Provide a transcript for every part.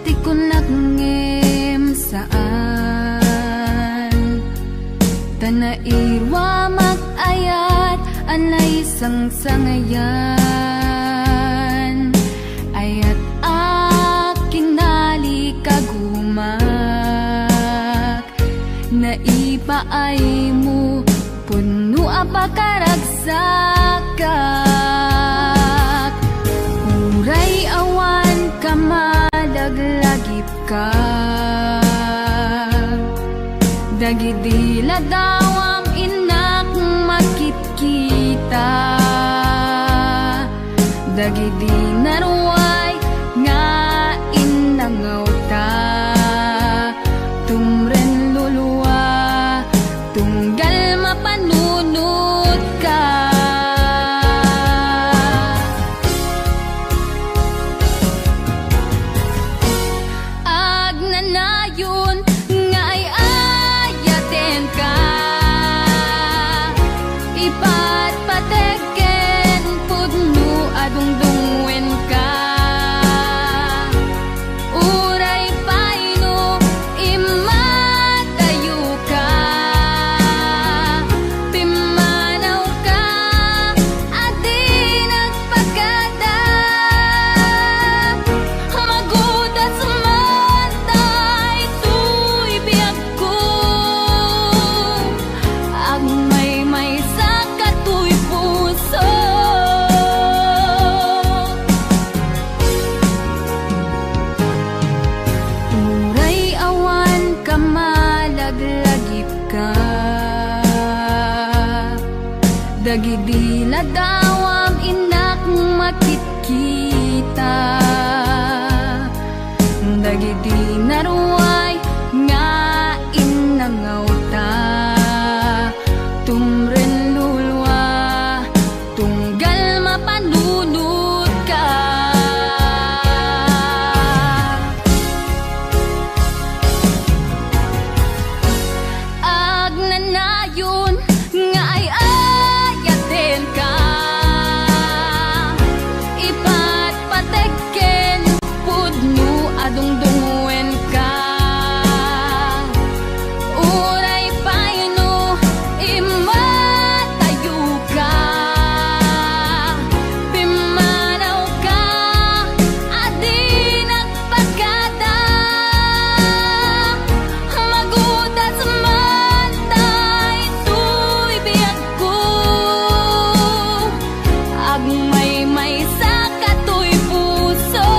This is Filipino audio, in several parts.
ti ko nagngem saan tanairwa magayat anay sangsangayan ayat akinali kagumak naipaay mo puno apakaragsakak uray awan kamalaglagip ka dagidila dawam inak makitkita dagidi naruay nga inangaw ta tumren luluwa tunggal mapanunod ka agnanayon nga ay ayaten ka ipatpateken pudno adungdungwen ka uray paino imatayo ka pimanaw ka adi nagpagada magudat sumantay tuy biyag ko agmay may sakatoy puso uray awan kamalaglagip ka dagidila dawam inak makitkita dagidi naruay nga inangaw ta tumren lulwa tunggal mapanunod ka agnanayon nga ay ayaten ka ipatpateken pudno adungdungwen ka uray paino imatayo ka pimanaw ka adi nagpagada magudat sumantay tuy biyag ko agmay may sakatoy puso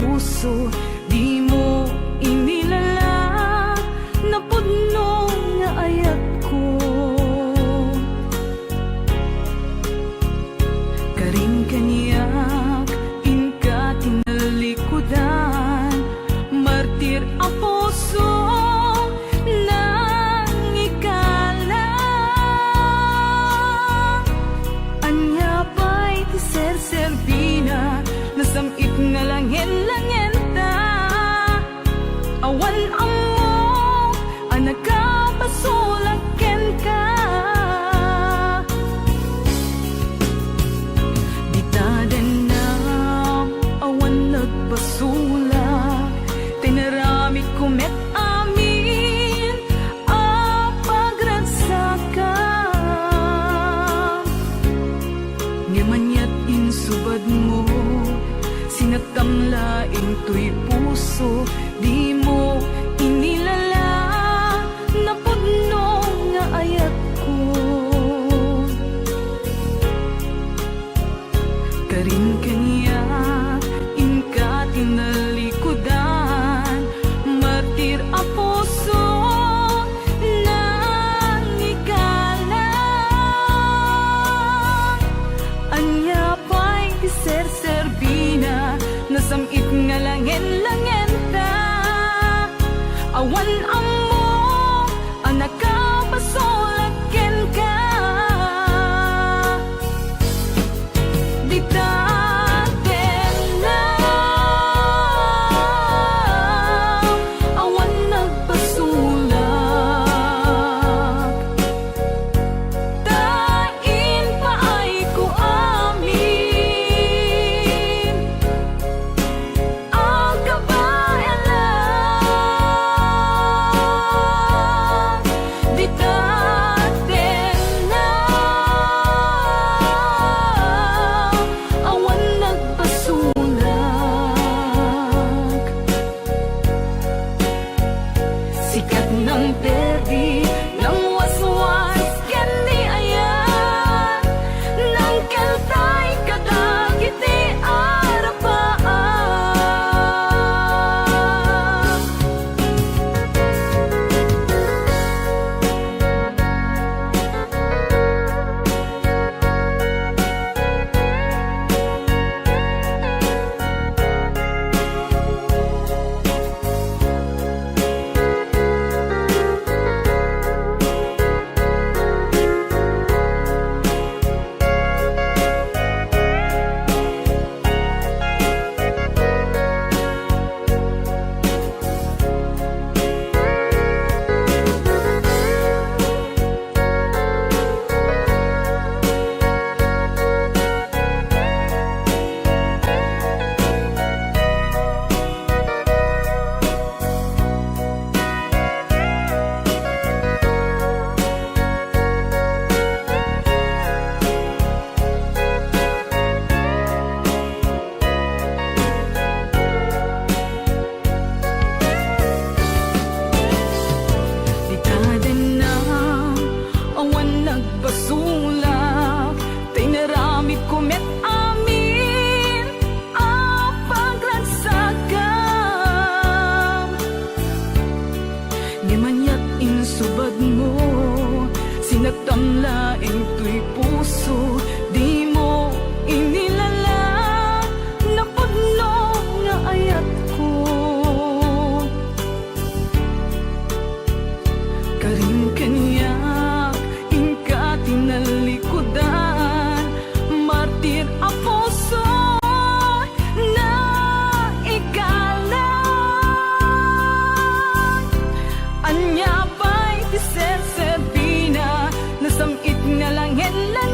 puso, di mo inilala, napudno nga ayat ko. Karing kaniyak, inka tinalikudan, martir a puso, nang ikalang. Anya pa'y ti ser-serbina, nasamit nga langin-langin ta. Awan amo, anak ka, pasulaken ka. Awan nagpasulak, tinaramik kumet amin a pagragsakan. Ngamanyat insubad mo, sinatamlaing tuy puso, di mo inilala, napudno nga ayat ko. Karin kaniya, inka tinalikudan, martir a puso, nang ikalang. Anya pa'y ser-serbina, nasamit nga langin-langin ta. Awan amo, anak ka, pasulaken ka. Di taten na, awan nagpasulak. Tain pa ay ko amin, ang kabayan lang. Di taten na, awan nagpasulak. Sikat ng perdi, ng waswas, kendi ayan, ng keltay kadagiti arapaan. Di taden na, awan nagpasulak, tinaramid kumet amin a pagragsakan. Ngamanyat insubad mo, sinagtamlaing tuy puso, di mo inilala, napudno nga ayat ko. Karing kaniyak, inka tinalikudan, martir a puso, na ikalang. Anya pa'y ti ser-serbina, nasamit nga langin-langin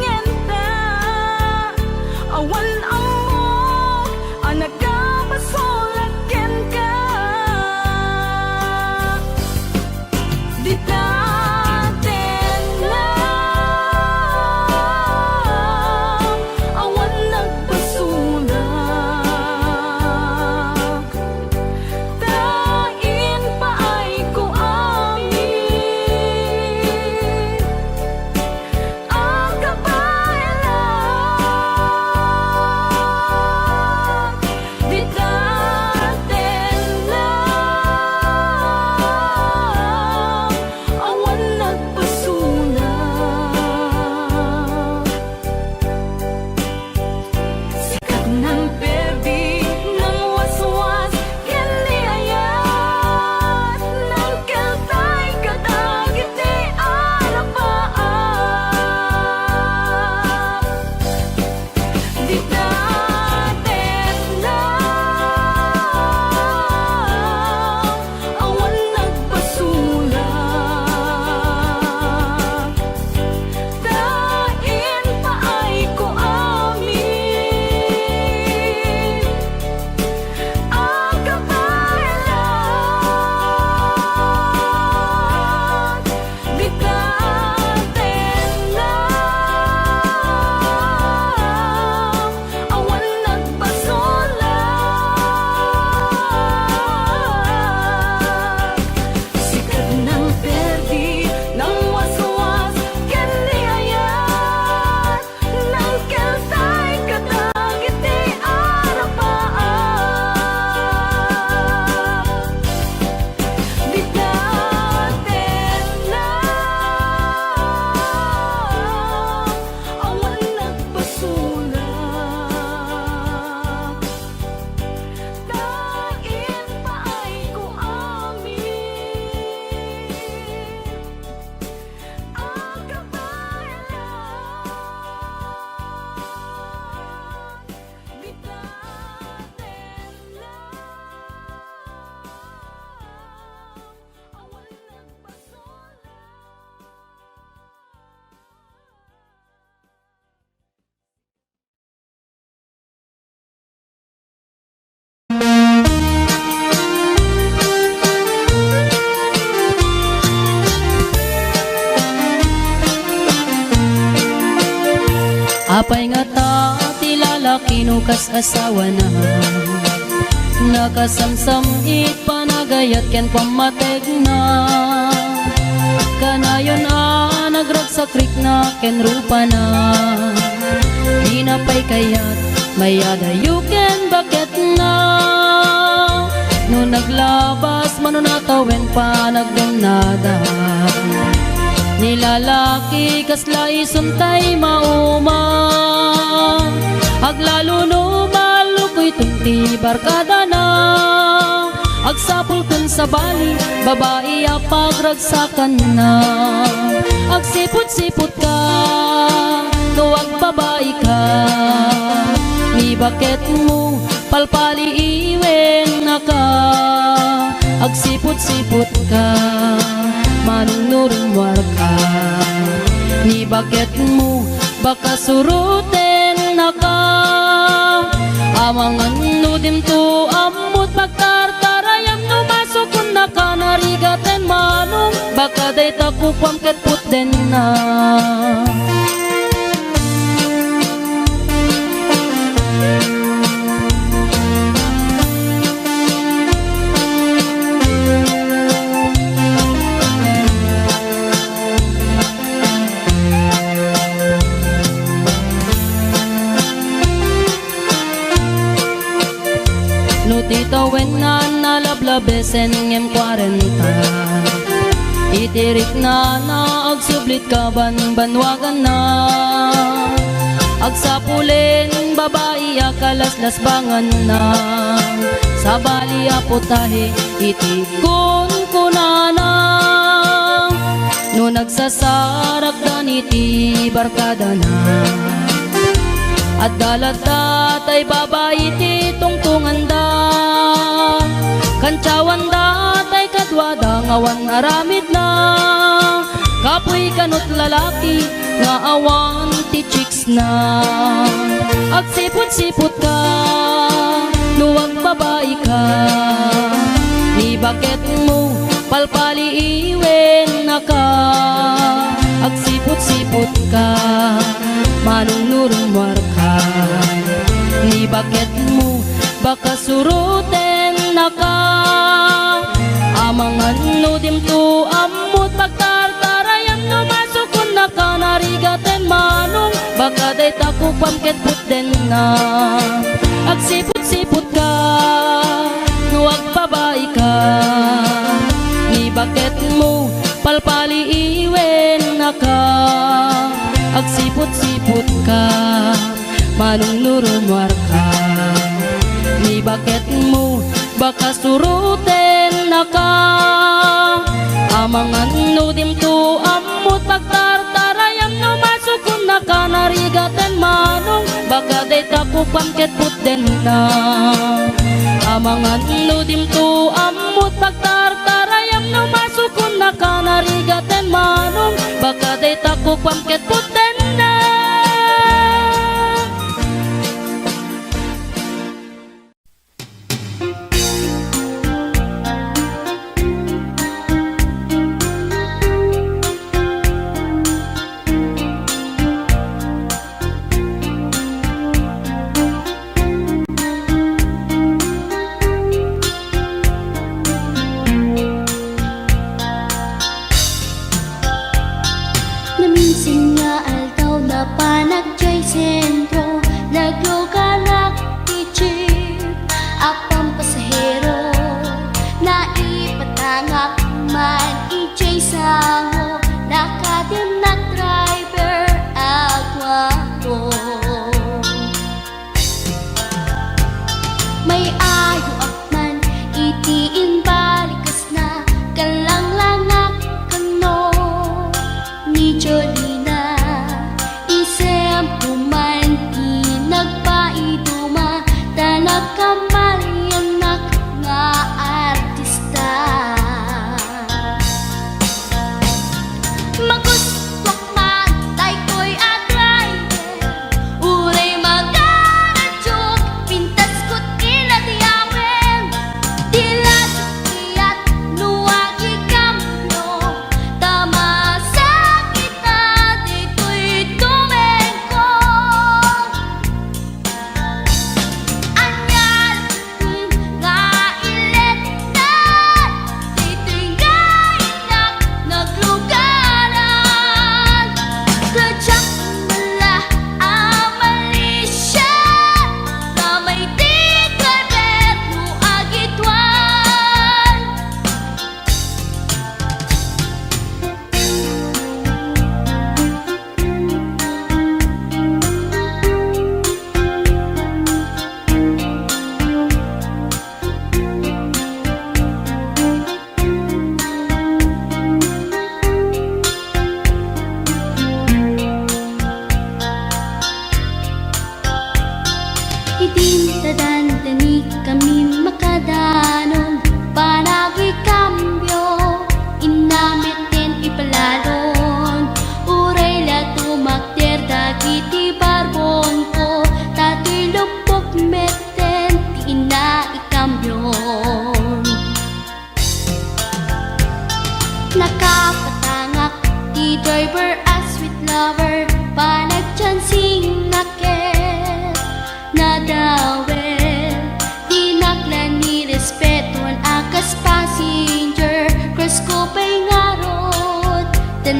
Nukas asawa na nakasamsam it panagayat ken pamatek na kanayon nagragsakrik na ken rupa na di na pay kayat mayada you ken bakit na no naglabas manunatawen pa nagdunada nilalaki kasla isuntay mauma aglalo no malukoy tungti barkada na agsapul kun sa bali babae pagragsakan na agsipot-sipot ka tuwag babae ka ni bakit mo palpali iwen na ka agsipot-sipot ka manunurumwar ka ni bakit mo baka suruten na ka amangan nudim to amot pagtartarayam no masukun na ka narigaten manong baka day takupam ket puten na Tito wen na nalablabesen ngem 40 itirik na agsublit ka banwagan na agsapulin babae akalaslas bangan na sa bali aputahe itikon kunana no nagsasarak daniti barkada na at dalata tay babae ti tungtungan da kancawan da tay kadwada ngawan aramid na kapoy kanot lalaki nga awan ti chicks na agsipot-sipot ka nuwag babae ka ni bakit mo palpali iwen na ka agsipot-sipot ka manunurumwar ka ni bakit mo baka suruten na ka amangan nudim to amot pagtartarayam no masukun na ka narigaten manong baka day takupam ket puten na agsipot-sipot ka nuwag babae ka ni bakit mo palpali iwen na ka agsipot-sipot ka manunurumwar ka ni bakit mo baka suruten na ka amangan nudim to amot pagtartarayam no masukun na ka narigaten manong baka day takupam ket puten na amangan nudim to amot pagtartarayam no masukun na ka narigaten manong baka day takupam ket puten na Naminsan nga aldaw na panagjay sentro nagluganak ti jeep apang pasahero na ipatangak man ijay sango nakadim na driver agwapo may ayo akman itiin balikas na kalang-langak kano ni Jolina isem puman nagpaiduma tanag kamalianak nga artista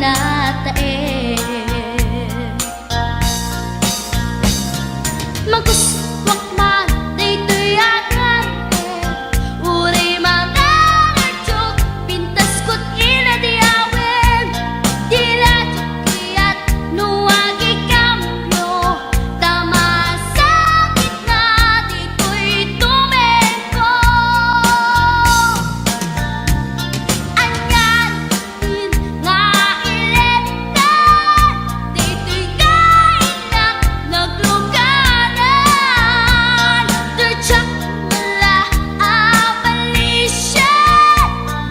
natae maguswak man daytoy agante uri mga ngadjok pintas kot ina diawen dila jukiyat nuagi kamyo tama sakit na ditoy tumeko anyan din nga iletan ditoy kainak nagluganan dutsak mala abalisyan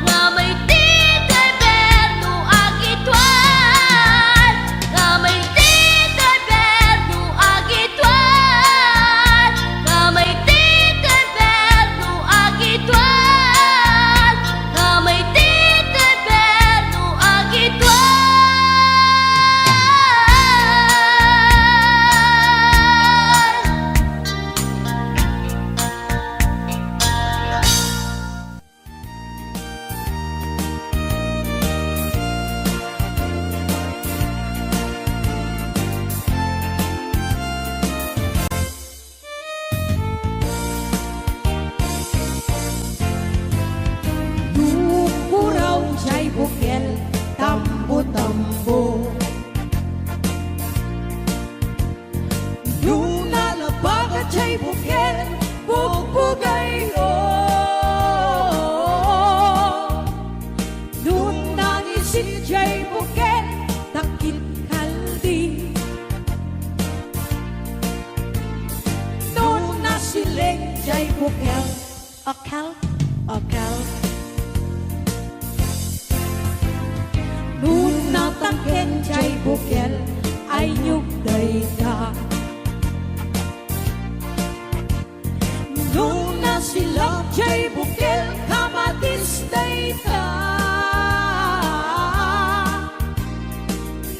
nga may titay berno agitwan nga may titay berno agitwan nga may titay berno agitwan nga may titay berno agitwan Dukuraw jay bukel tambo-tambo Lunalabaga jay bukel bugbugay o Lunangisit jay bukel takit kaldi Nunasiling jay bukel akal Nuna tangken jay bukel ay nyugday ka Nuna sila jay bukel kamatisday ka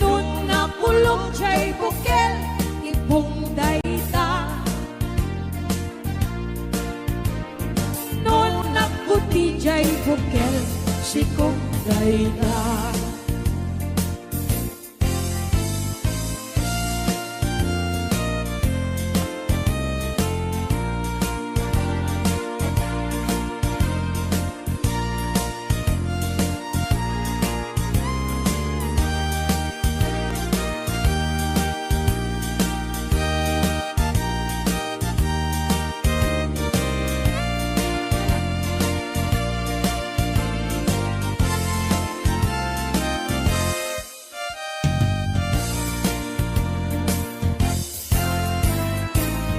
Nuna kulong jay bukel ibungday ka Nuna kuti jay bukel sikugday ka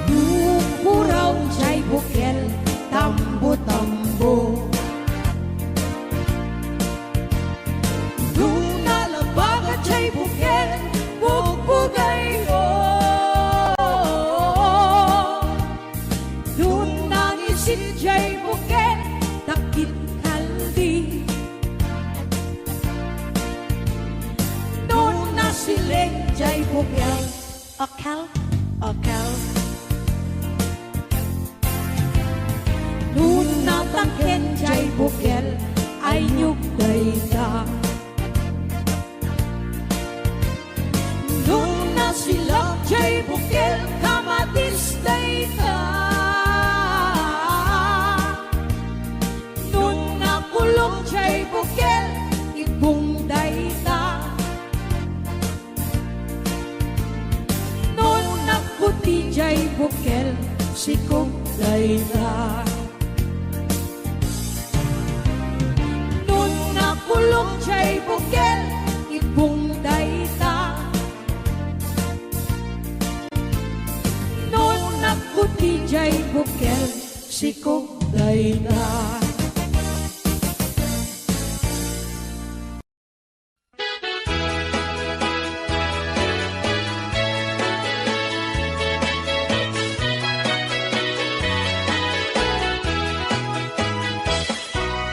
Dukuraw jay bukel tambo-tambo Lunalabaga jay bukel bugbugay o Lunangisit jay bukel takit kaldi Nunasiling jay bukel akal Nuna tangken jay bukel ay nyugday ka Nuna sila jay bukel kamatisday ka Nuna kulong jay bukel ibungday ka Nuna kuti jay bukel sikugday ka Kulong jay bukel ibungday ta Nuna kuti jay bukel sikugday ta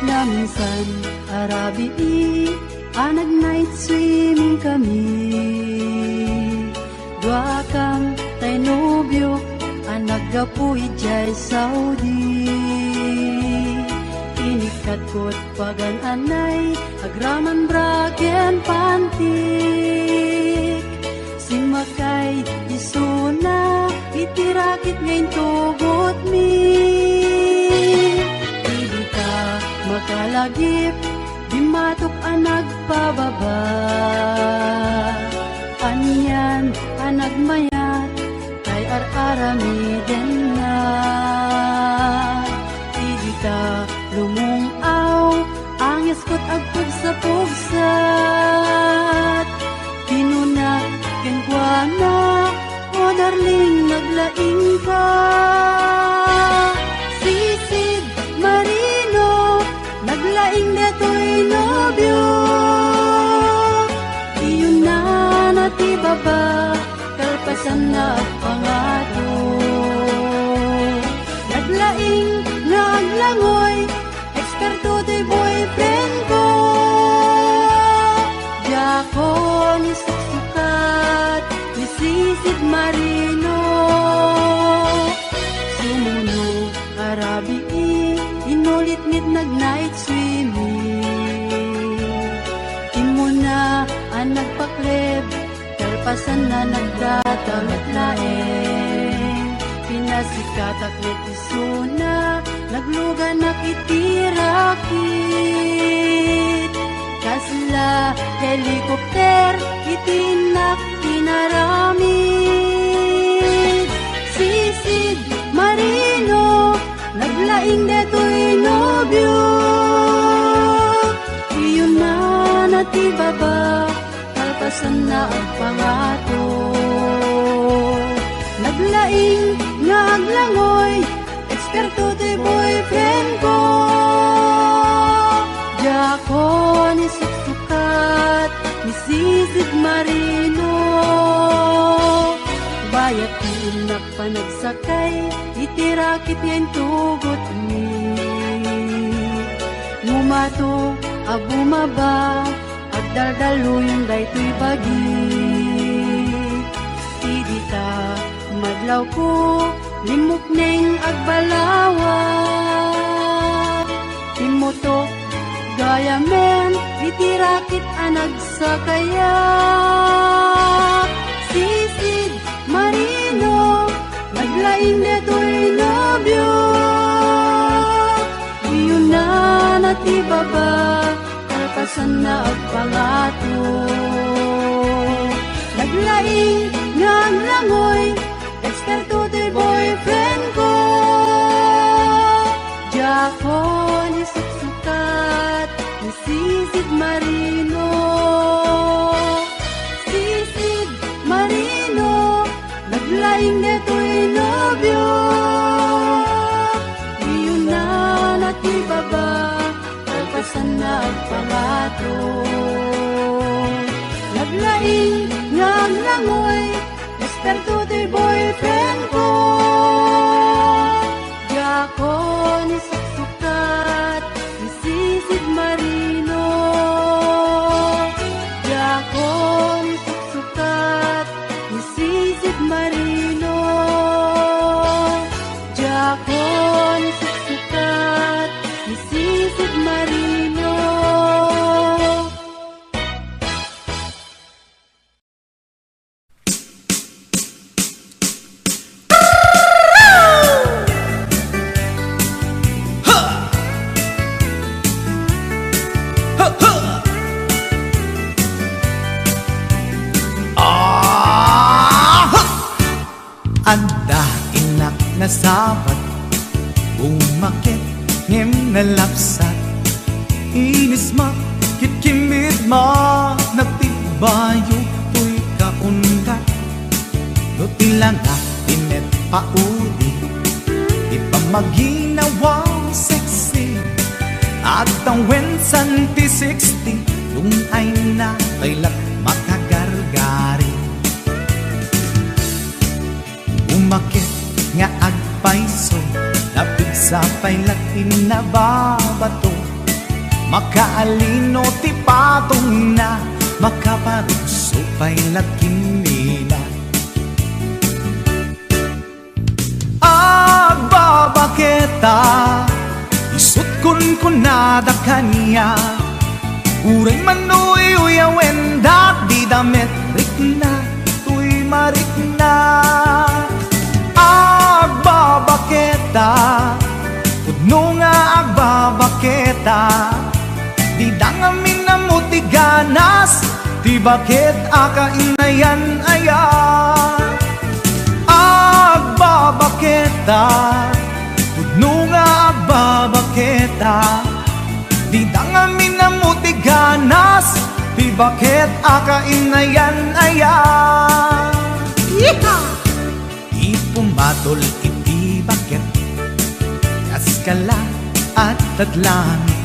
Minsan arabi anag night swimming kami Dua kang tay nobyo anag gapuy jay Saudi Inikat Kot pagan anay agraman bragen pantik Simakay isuna itirakit ngayon tugot mi Hindi ka makalagip di matok ang nagpababa Aniyan ang nagmayat kay ar-arami din na Hindi ka lumungaw ang iskot agpag sa pugsat Pinuna kenkwana o darling naglaing ka Sisid Marino naglaing deto'y nobyo Iyon na natibaba kalpasan na pangato Naglaing nga aglangoy eksperto to'y boyfriend ko Diyako ni suksukat ni Sisid Marino Sumuno arabi inulit-ngit nag-night swimming Imo na ang nagpakleb kalpasan na nagdadalat laeng Pinasikat at netisuna nagluga nakitirakit Kasla helikopter itinak tinaramid Sisid Marino naglaing deto'y nobyo Iyon na natibaba kalpasan na ang pangato Naglaing nga aglangoy eksperto to'y boyfriend ko Diyako ni suksukat ni Sisid Marino Bayat inak pa nagsakay itirakit ngayon tugot ni Ngumato abumaba agdaldalo yung dayto'y bagi Idi ka madlaw ko limok neng agbalawa Timotok gaya men itirakit anag sa kaya Sisid Marino naglaing deto'y nobyo Iyon na natibaba kalpasan na agpangato Naglaing nga aglangoy eksperto to'y boyfriend ko Diyako ni suksukat ni Sisid Marino Sisid Marino naglaing deto'y nobyo Iyon na natibaba kalpasan na agpangato Naglaing nga aglangoy eksperto to'y boyfriend ko Diyako ni suksukat ni Sisid Marino Diyako ni suksukat ni Sisid Marino Diyako ni suksukat ni Sisid Marino Anda inak na sabat umakit ngem na lapsat Inis ma kitkimit ma nagtibayo tuy kaundat Do tilanga inet paudi ipamaginawang sexy At ang wensan ti 60 yung ay na kailat makagargari Umakit nga agpaiso napigsa pa'y lakin na babato Makaalino ti patong na makaparuso pa'y lakin nila Agbabaketa isut kun nada kaniya Uray manuy uyawen dat di damit rikna tuy marikna Agbabaketa Udno nga agbabaketa Di dangamin na mutiganas Di bakit akainayan aya Agbabaketa Udno nga agbabaketa Di dangamin na mutiganas Di bakit akainayan aya Ipumatol iti bakit Kaskala at tatlangit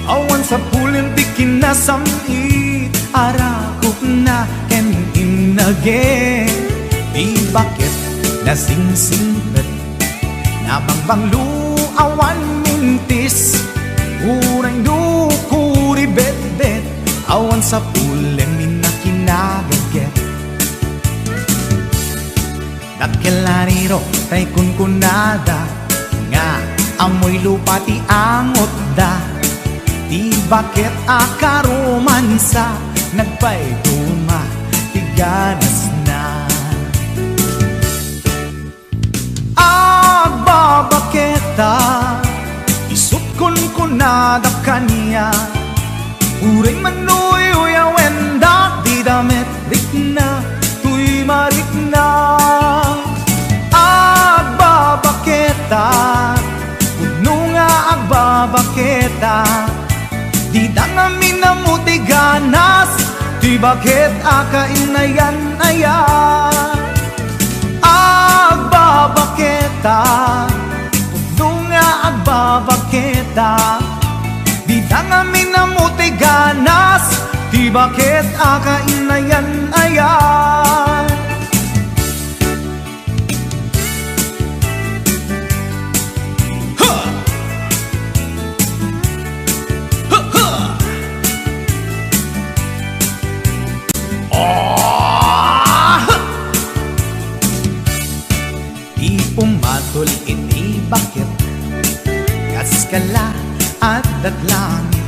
Awan sa pulim di kinasamit Arakop na ken inage Di bakit nasingsingpet Nabangbanglu awan mintis Uray dukuri bet-bet Awan sa pulim minakinagaget Dakelariro tay kunkunada Nga amoy lupa ti angot da Di bakit akaromansa Nagpayduma ti ganas na Agbabaketa Isut kunkunada kaniya Uray manuy uyawen da Di damit rikna tuy marikna Agbabaketa Udno nga agbabaketa Di dangamin na mutiganas Di bakit akainayan aya Agbabaketa Udno nga agbabaketa Di dangamin na mutiganas Di bakit akainayan aya Ipumatol iti bakit Kaskala at datlangit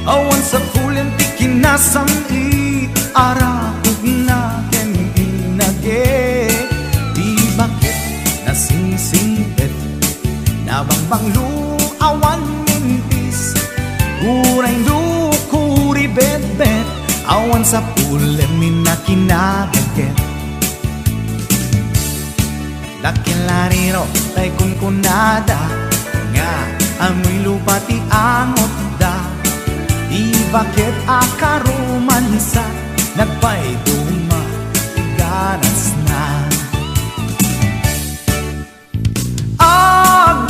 Awan sa pulim ti kinasamit Arakog na ken inage Di bakit nasingsingpet Nabangbanglu awan mintis Uray dukuri bet-bet Awan sa pulim minakinagaget Dakelariro tay kunkunada Nga amoy lupa ti angot da Di bakit akaromansa Nagpayduma ti ganas na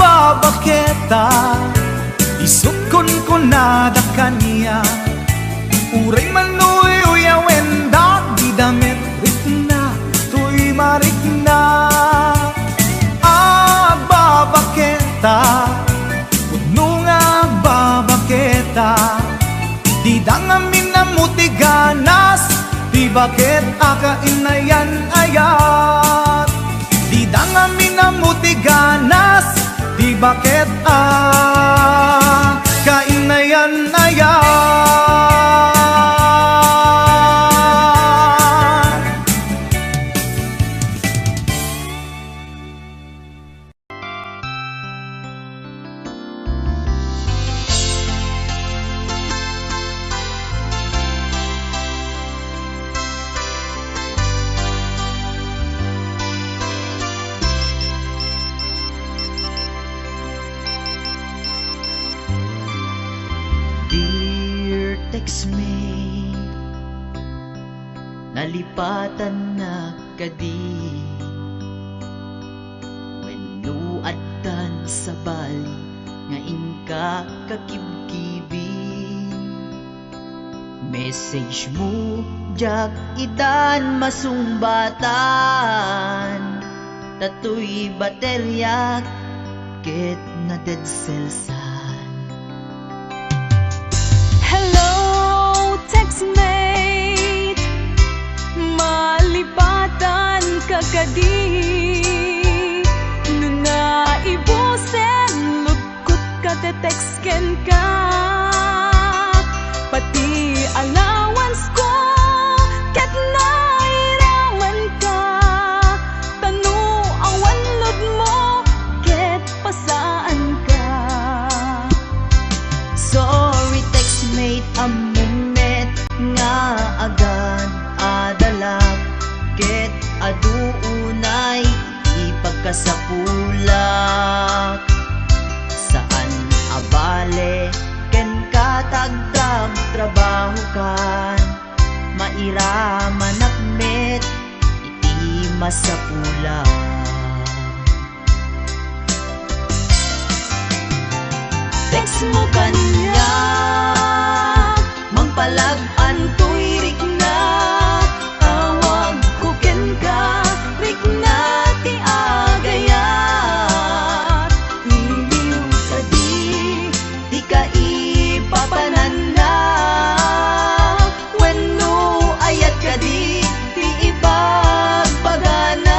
Agbabaketa Isut kunkunada kaniya Uray manuy uyawen da Di damit rikna tuy marikna Agbabaketa Udno nga agbabaketa Di dangamin na mutiganas Di bakit akainayan ayat Di dangamin na mutiganas Di bakit akainayan ayat Text-me Nalipatan na kadi Wenno addan sa bali Nga inka kakibkibi Message mo jak itan masumbatan Tatoy baterya ket na dead cells Textmate, malipatan kagadi Nung naibusen, lugkot ka ite-text ken ka. Pati allowance ko ket nairaman ka. Tanu awan lod mo ket pasaan ka. Sorry textmate, amumet nga agad adalag ket aduunay ipagkasapulak. Saan abale ken katagtag trabaho kan mairaman akmet iti masapulak. Text mo kanya mangpalag-an to'y rik na. Awag ko ken ka rik na ti agayat. Iliw ka di ka ipapanan na. Wenno ayat ka di ipagpagana.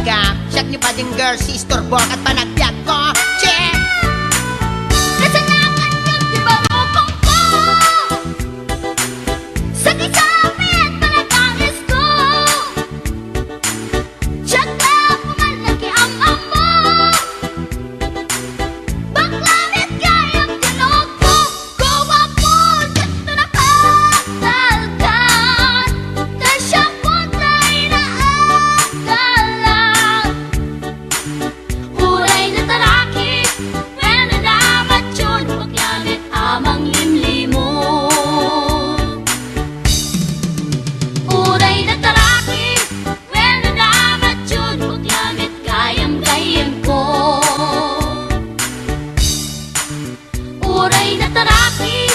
ka. Siyak niyo pa din girl, sister, bork at panagbiag ko. Check! Kasanakan yung di ba mukong ko? Sa kisapit panagangis ko. Tsaka pumalaki ang amo. Baklanit kayang tinog ko. Gawa po dito nakatalkan. Tasya po tayo naagalan. Huray na taraki, pwede dapat yun. Maglamit amang limlimo. Huray na taraki, pwede dapat yun. Maglamit gayam-gayam ko. Huray na taraki,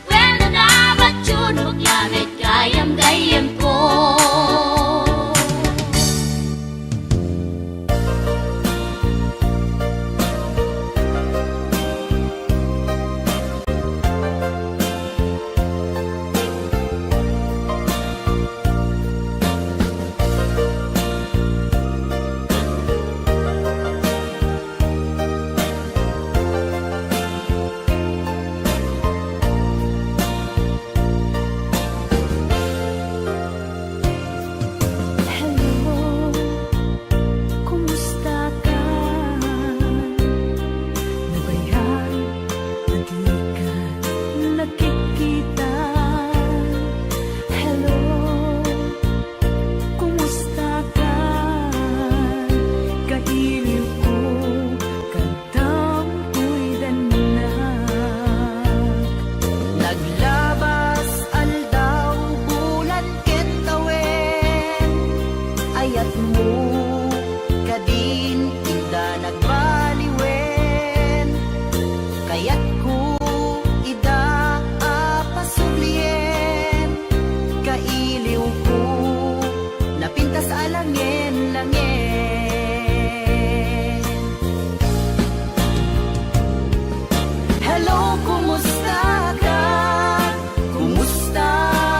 pwede dapat yun. Maglamit gayam-gayam ko. Hello, kumusta ka? Nabayan, hindi ka nakikita. Hello, kumusta ka? Kailiw ko, kantang ko'y danak. Naglabas aldaw bulan ket tawen ayat mo kadin ida nagbaliwen kayat ko ida apasublien kailiw ko napintas alangin-langin. Hello, kumusta ka? Kumusta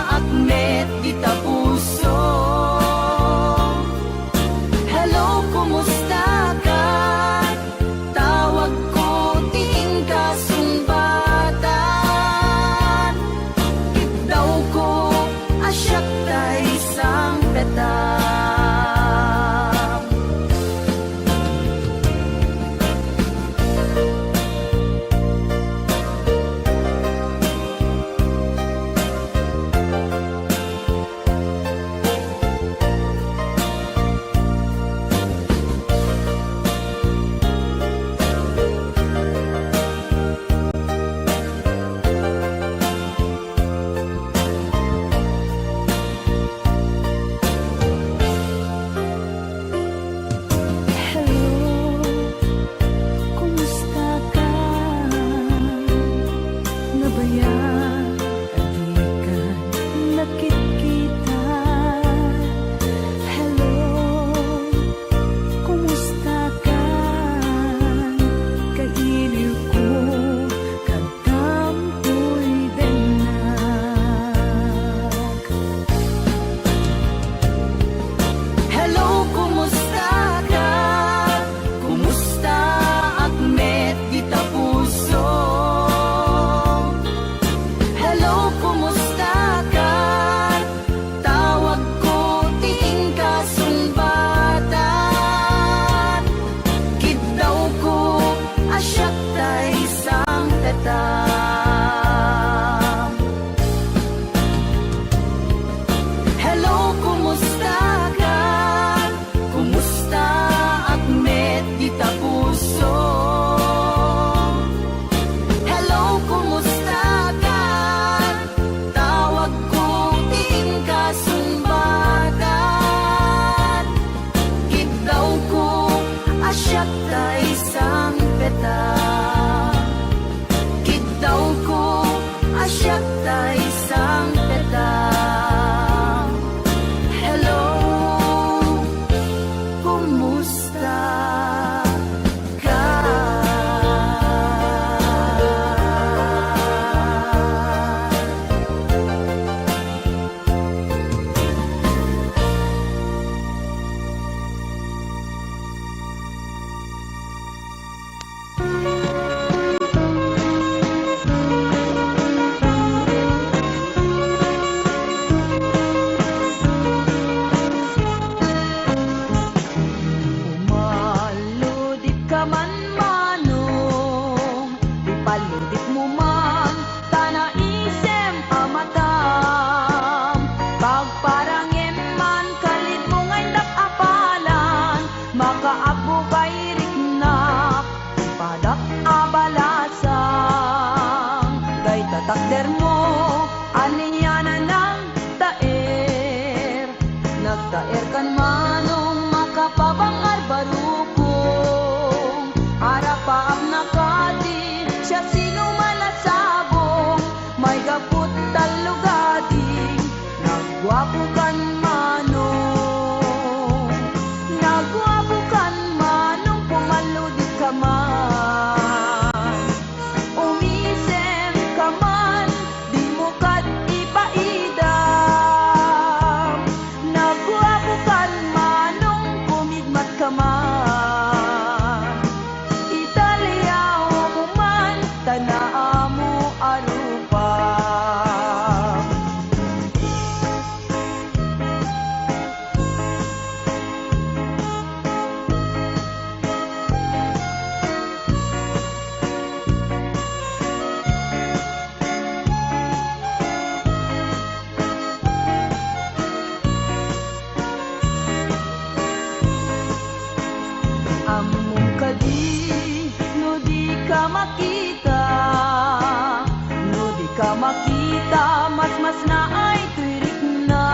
akmet di tapuso? Hello, kumusta ka? Tawag ko ting kasumbatan. Daw ko asyak tay sang petam. Hello, kumusta ka? Nabayan, hindi ka nakikita. Hello, kumusta ka? Kailiw ko, kantang ko'y danak. Hello, kumusta ka? Kumusta akmet di tapuso? Hello, kumusta ka? Tawag ko ting kasumbatan. Kidaw ko asyak tay sang petam. Hello, kumusta ka? Kumusta akmet di tapuso? Hello, kumusta ka? Tawag ko ting kasumbatan. Kidaw ko asyak tay sang petam. Natakder mo, aniyana ng taer. Nagtaer kan manong makapabangar barukong. Arapaap nakati, siya sino man at sabong. May gaput talugati, nagwapo kan manong. Nagwapo kan manong, pumaludit ka man. Umisem ka man, di mo kat ipaidam. Nagwapo kan manong, kumigmat ka man. Italyaw mo man, tanaa mo arupa. Among kadi, no di ka makita. No di ka makita, mas na ay tuirik na.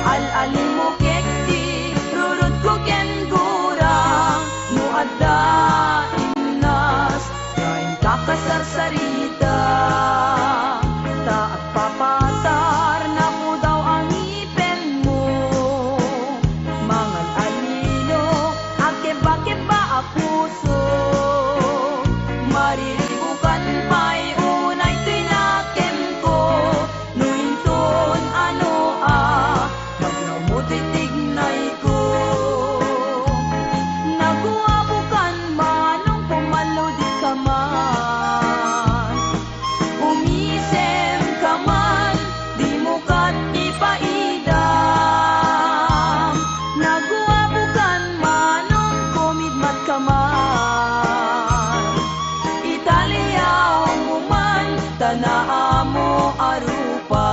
Al-alim mo kekti, rurut ko ken gurang. No adda inas, kain kakasarsarita. Taat papatar, na po daw ang ipen mo. Mangan alino, akeba-keba a puso. Mariribukan pa'y unay tinakem ko. Nuinton ano magnamuti-tignay ko. Naguwabukan manong pumaludi ka man. Umisem ka man, di mo kat ipaidam. Naguwabukan manong kumigmat ka man. Italyaw mo man, tanaa mo arupa.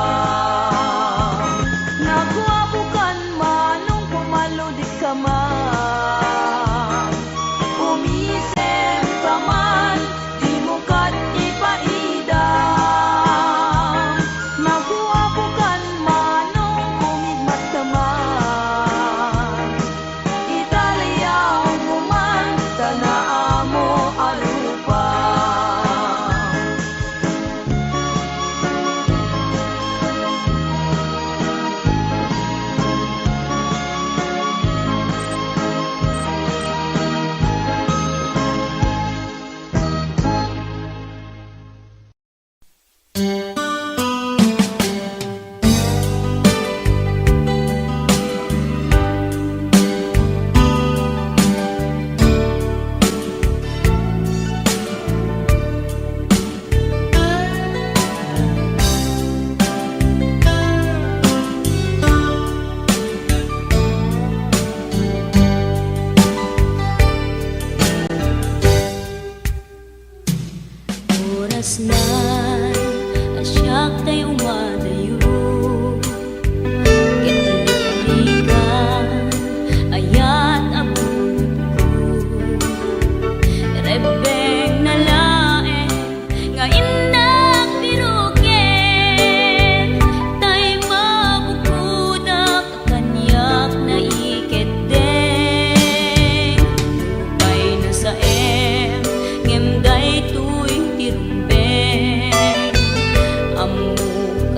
Naguwabukan manong pumaludi ka man. Umisem ka man, di mo kat ipaidam. Naguwabukan manong kumigmat ka man. Italyaw mo man, tanaa mo arupa. Oras na asyak tayo umadayo. Kitlikan ayat abot ko. Rebeng na lae nga indak biruken. Tay mabukudak kanyak na iketdeng. Lupay na sa ngemday tuwing tirumbeng. Amok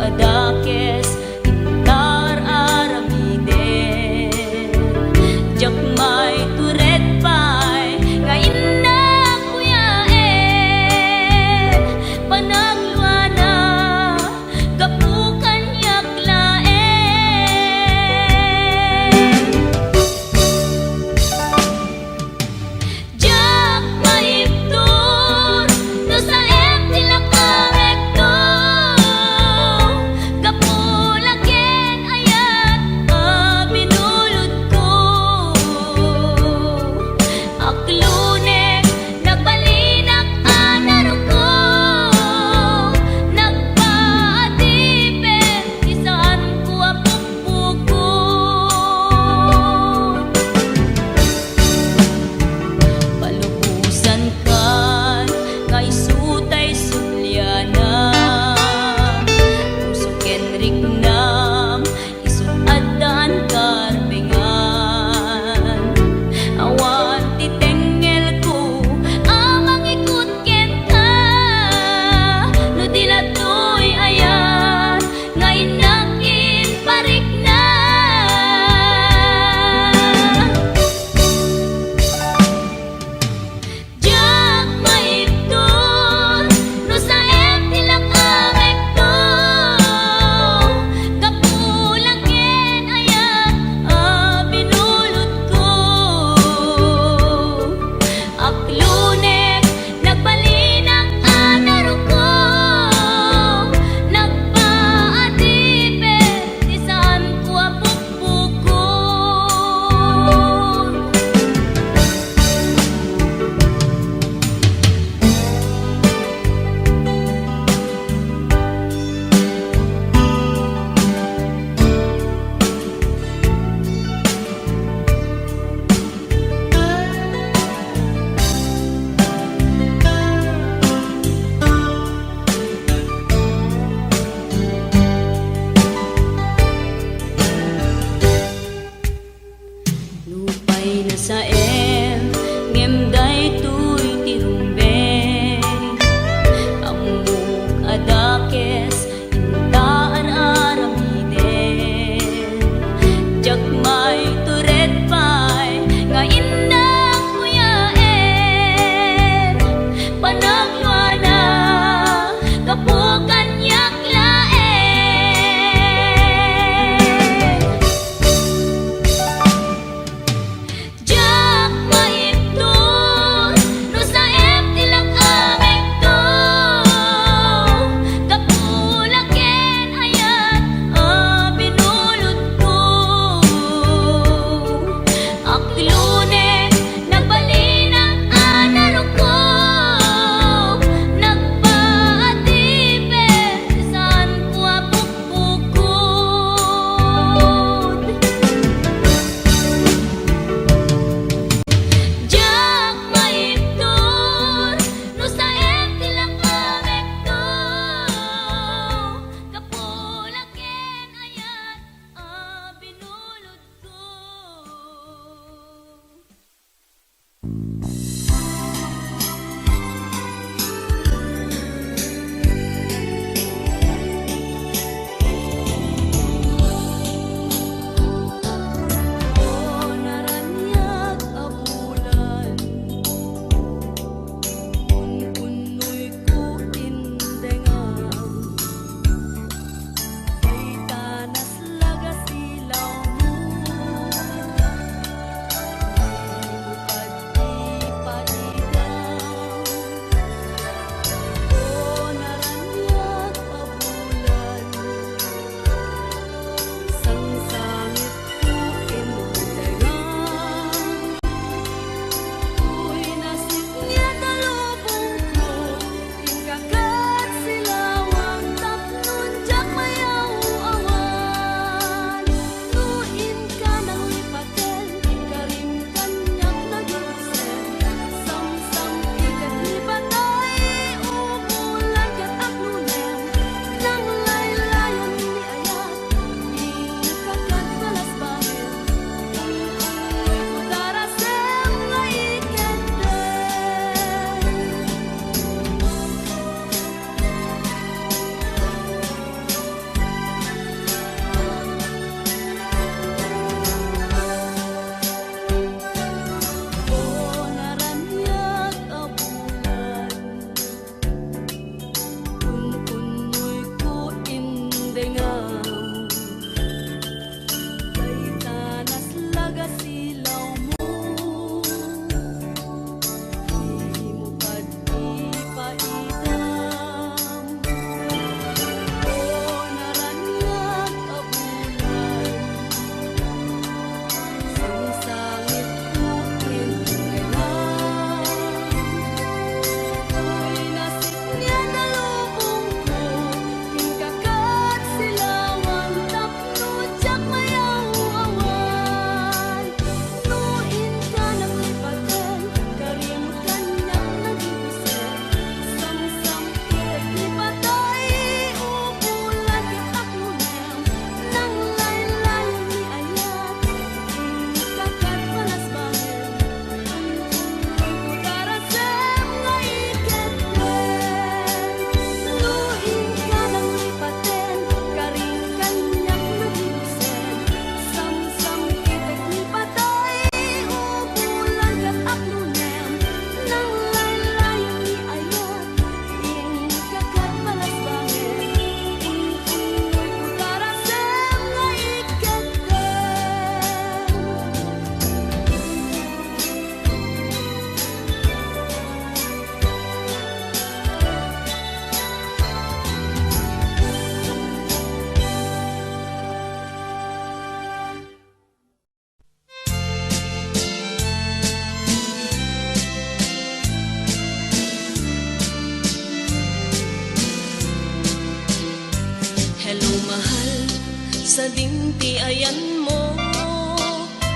sa dinti ayan mo,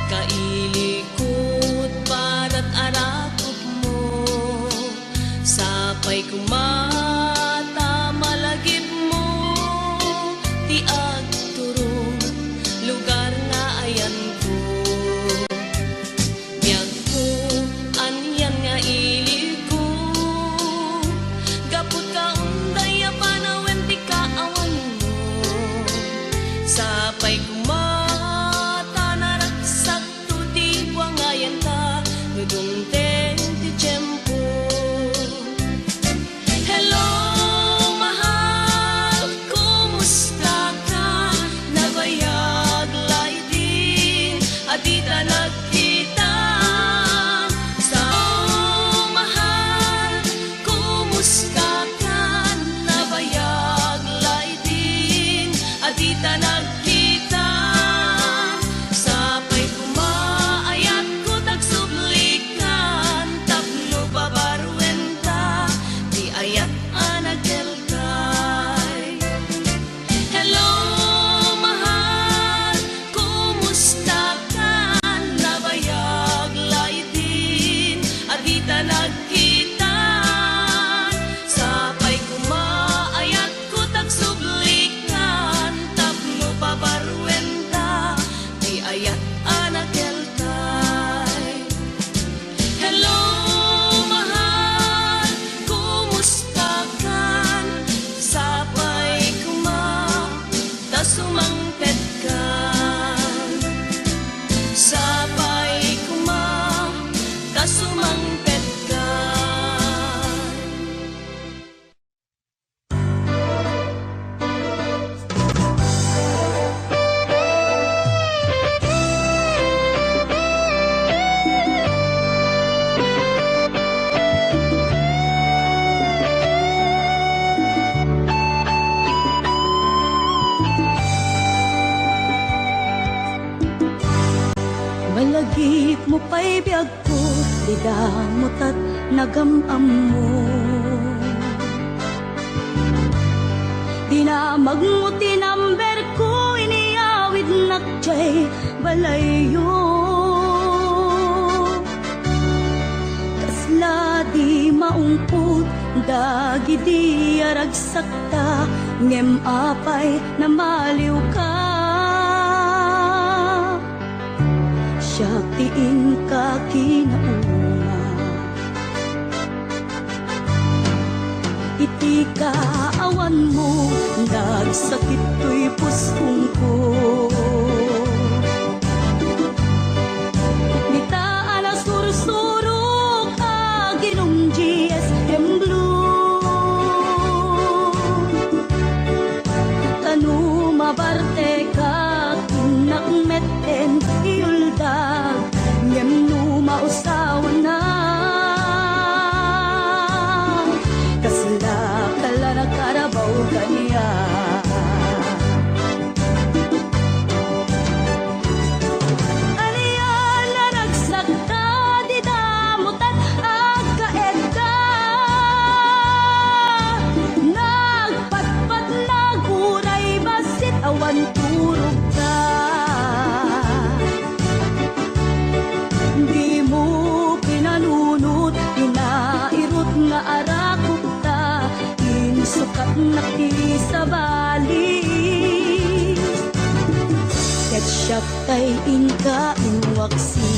kailikot para't arakot mo, sapay kumata malagip mo, ti agturong lugar nga ayan ko. Biyag ko, anyan nga ilig ko, gapot ka unday panawen ti kaawan mo, sapay kumata naragsak to di buangayan ta, nudungteng ti tiyempo. Hello, mahal, kumusta ka? Nabayag laydin, adita nagkita. Sa mahal, kumusta ka? Nabayag laydin, adita nagkita. Sapay kumaayat ko tagsublikan, tapno babarwenta, di ayat anagelkay. Hello, mahal, kumusta ka? Nabayag laydin, adita nagkita. Sapay kumaayat ko tagsublikan, tapno babarwenta, di ayat anagelkay. Hello, mahal, kumusta ka? Sapay kumata sumangpet ka. Sapay kumata sumangpet ka. Malagip mo pa'y biyag ko, di damot at nagamam mo. Dinamag mo tinamber ko, iniyawid nakjay balayo. Kasla di maungput, dagi di aragsakta, ngem apay na maliw ka. Siyak tiin ka kinaunga, iti kaawan mo, nagsakit to'y pusong ko. Nitaan na sursurok, aginong GSM Blue. Tanu mabarte ka, kinakmeten iuldag, ngem no mausawan na. Kasla kala na karabaw kaniya. Aliyan na nagsagta, di damutan agkaed ka. Nagpatpat naguray basit awan turog ka. Di mo pinanunot, pinairot nga arakot ta, insukat na ti sa bali. Ket siyak tay inka inwaksi.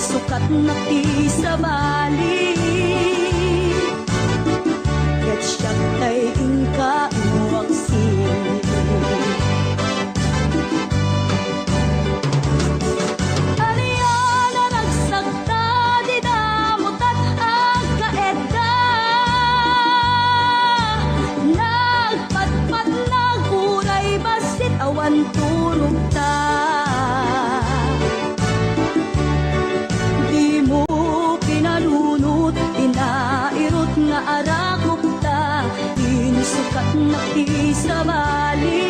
sukat na ti sa bali ket siya tay ingka inuwaksi aliana nagsagta di damutat agkaedda nagpatpat naguray basit awan tulog ta di mo kinalunot inairot nga arakok ta insukat na ti sa bali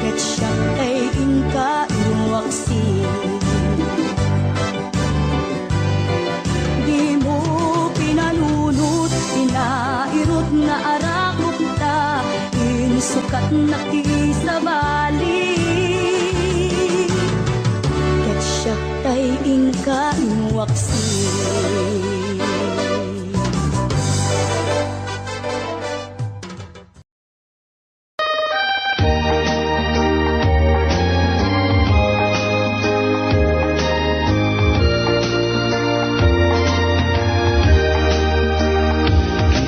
ket siya ay ingka inuwaksi di mo pinalunot inairot nga arakok ta insukat na ti sa bali ket siya ay ingka inuwaksi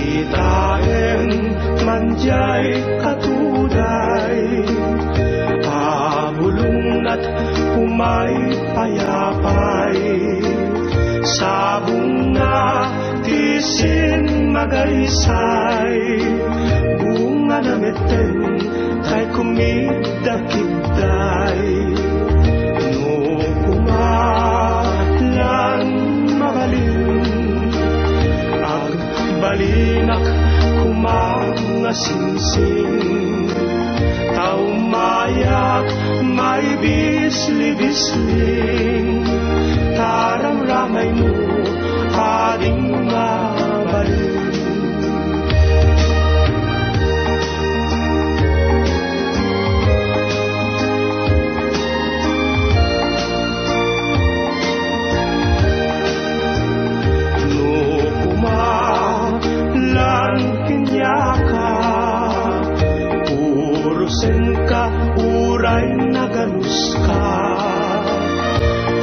Kitain manjay katuday abulungat umay payapay sa bunga tisin magaysay bunga na meten kay kumidakitday no kumalan mabalin ag balinak kumangasingsing taumayak may bisli-bisling tarang ramay mo ading mabalin uray nagalus ka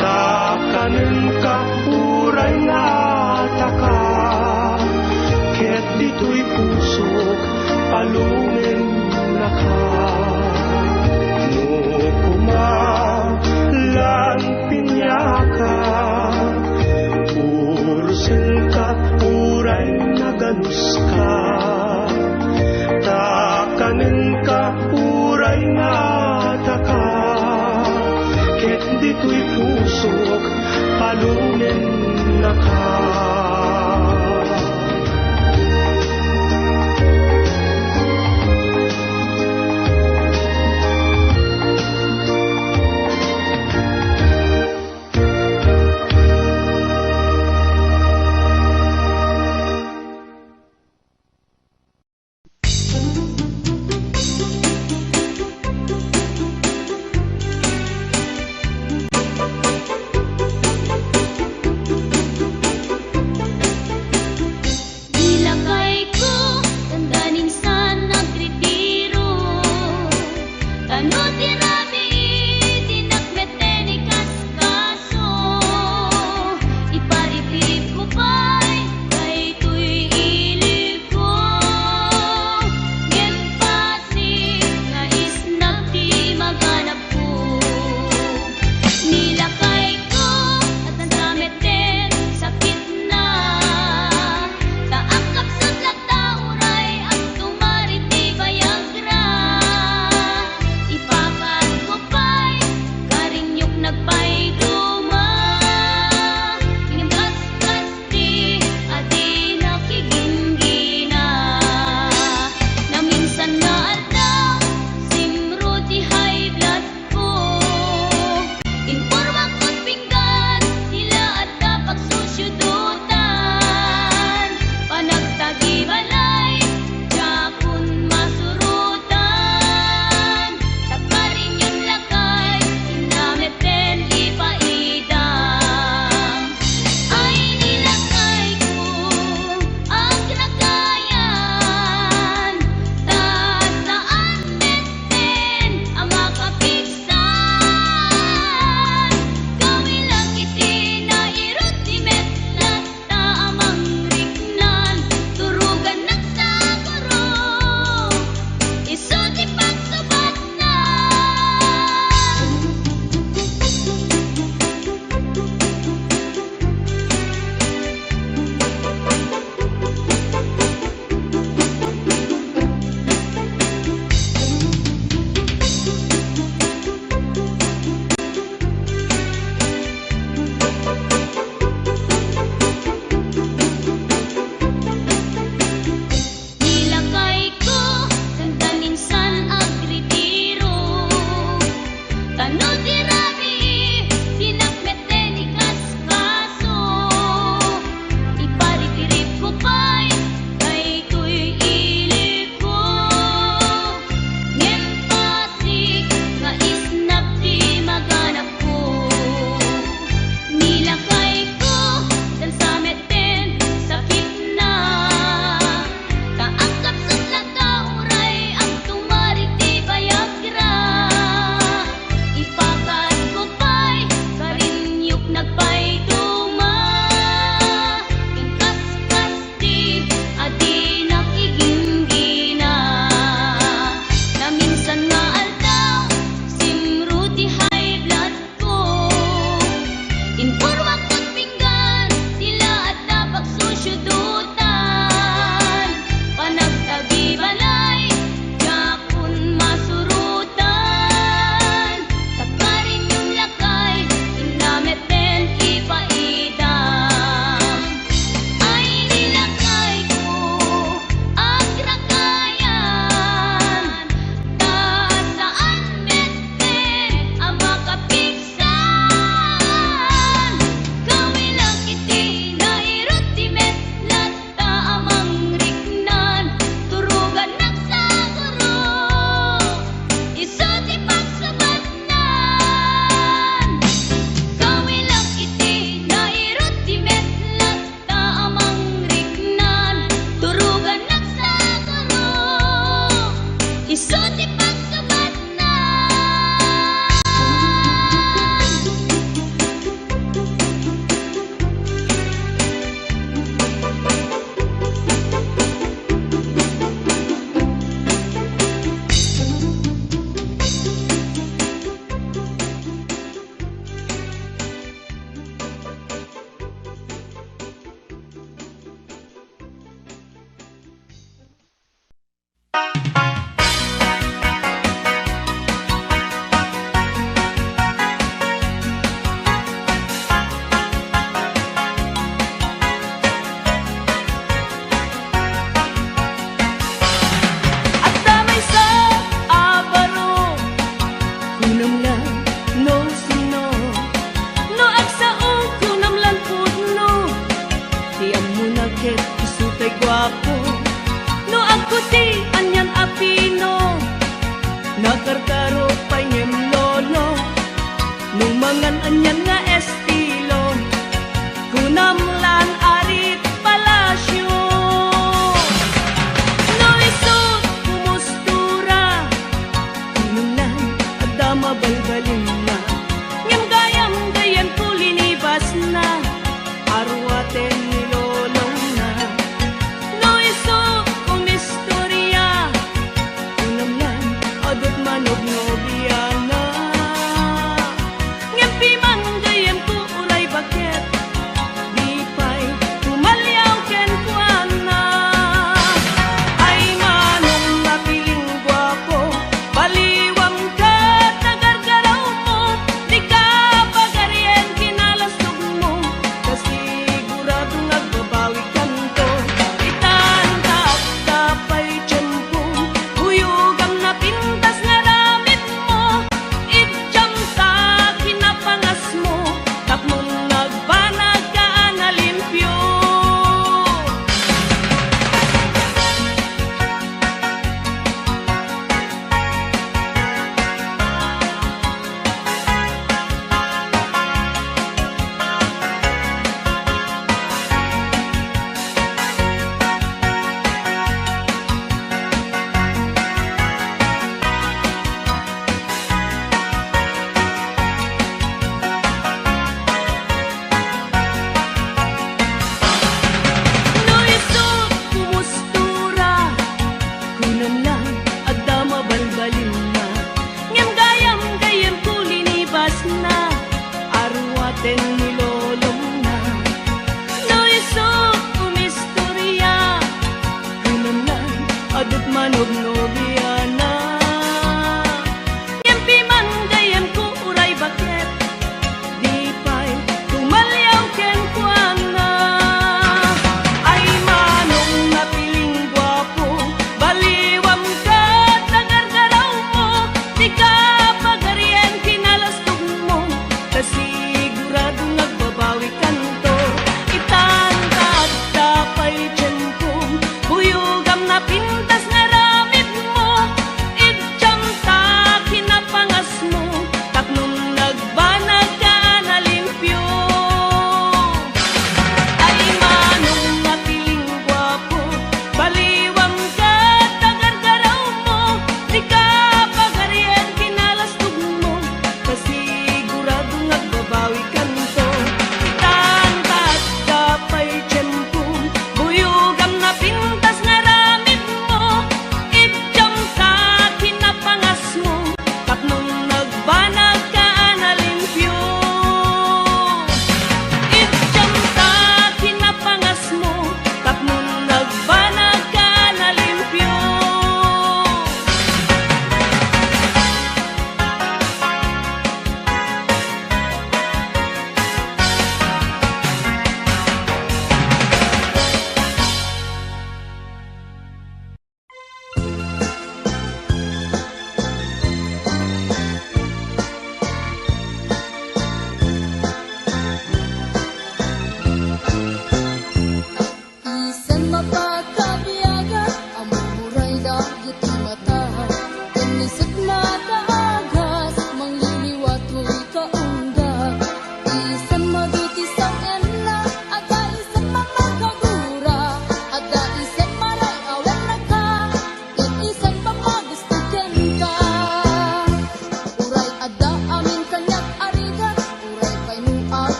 takanin ka uray nataka ket dito'y pusok palungin na ka no kumalan pinyaka urusin ka uray nagalus ka takanin ka uray nataka ket dito'y pusok palunin na ka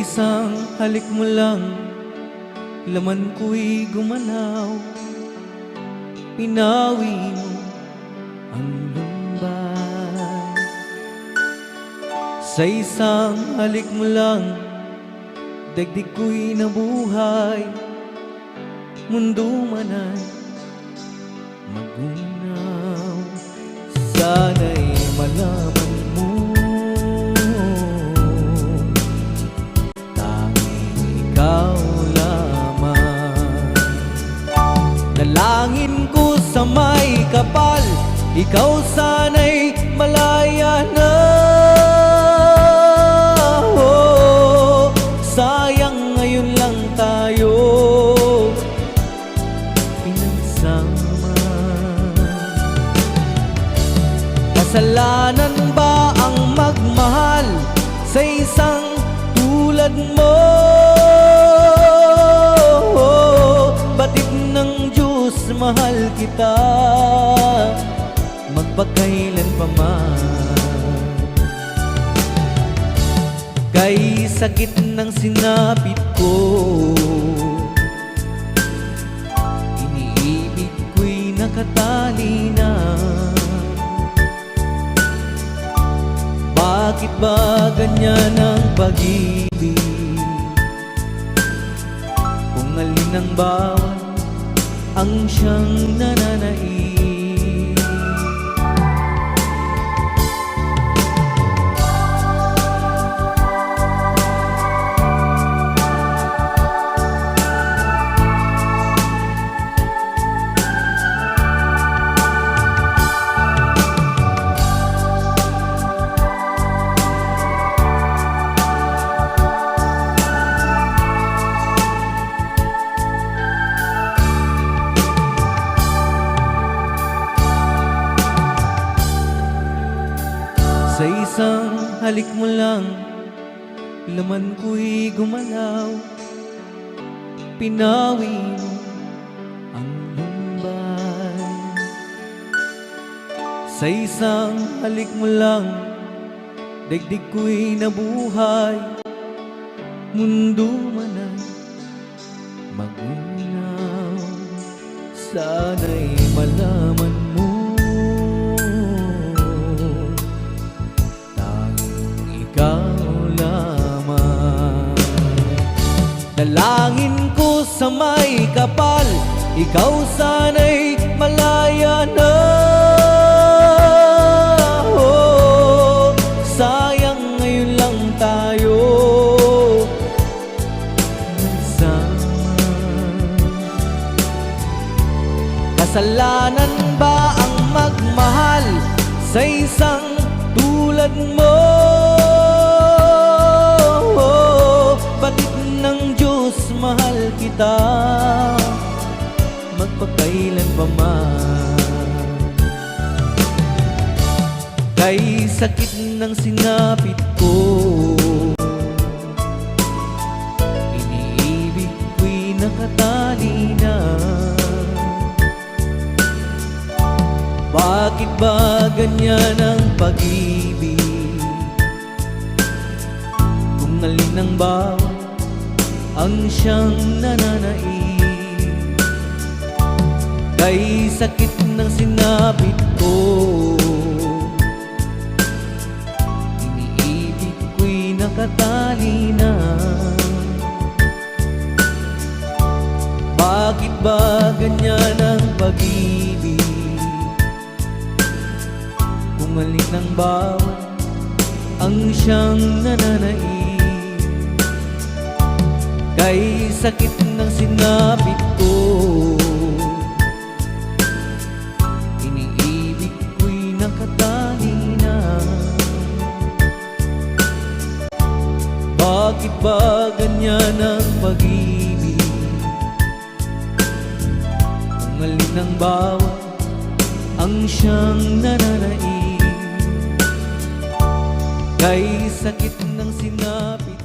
isang halik mo lang, laman ko'y gumalaw. Pinawi mo ang lumbay. Sa isang halik mo lang, daigdig ko'y nabuhay. Mundo man ay magunaw. Sana'y malaman mo, tanging ikaw lamang. Dalangin ko sa may kapal, ikaw sana'y malaya na. Oh, sayang ngayon lang tayo pinagsama. Kasalanan ba ang magmahal sa isang tulad mo? Batid ng Diyos, mahal kita magpakailan pa man. Kay sakit ng sinapit ko, iniibig ko'y nakatali na. Bakit ba ganyan ang pag-ibig? Kung alin ang bawat ang siyang nananaig. Sa isang halik mo lang, laman ko'y gumalaw. Pinawi mo ang lumbay. Sa isang halik mo lang, daigdig ko'y nabuhay. Mundo man ay magunaw. Sana'y malaman mo, dalangin ko sa may kapal, ikaw sana'y malaya na. Oh, sayang ngayon lang tayo nagsama. Kasalanan ba ang magmahal sa isang tulad mo? Batid ng Diyos, mahal kita magpakailan pa man. Kay sakit ng sinapit ko, iniibig ko'y nakatali na. Bakit ba ganyan ang pag-ibig? Kung alin ang bawat ang siyang nananaig. Kay sakit ng sinapit ko, iniibig ko'y nakatali na. Bakit ba ganyan ang pag-ibig? Kung alin ang bawat ang siyang nananaig. Kay sakit ng sinapit ko, iniibig ko'y nakatali na. Bakit ba ganyan ang pag-ibig? Kung alin ang bawat ang siyang nananaig. Kay sakit ng sinapit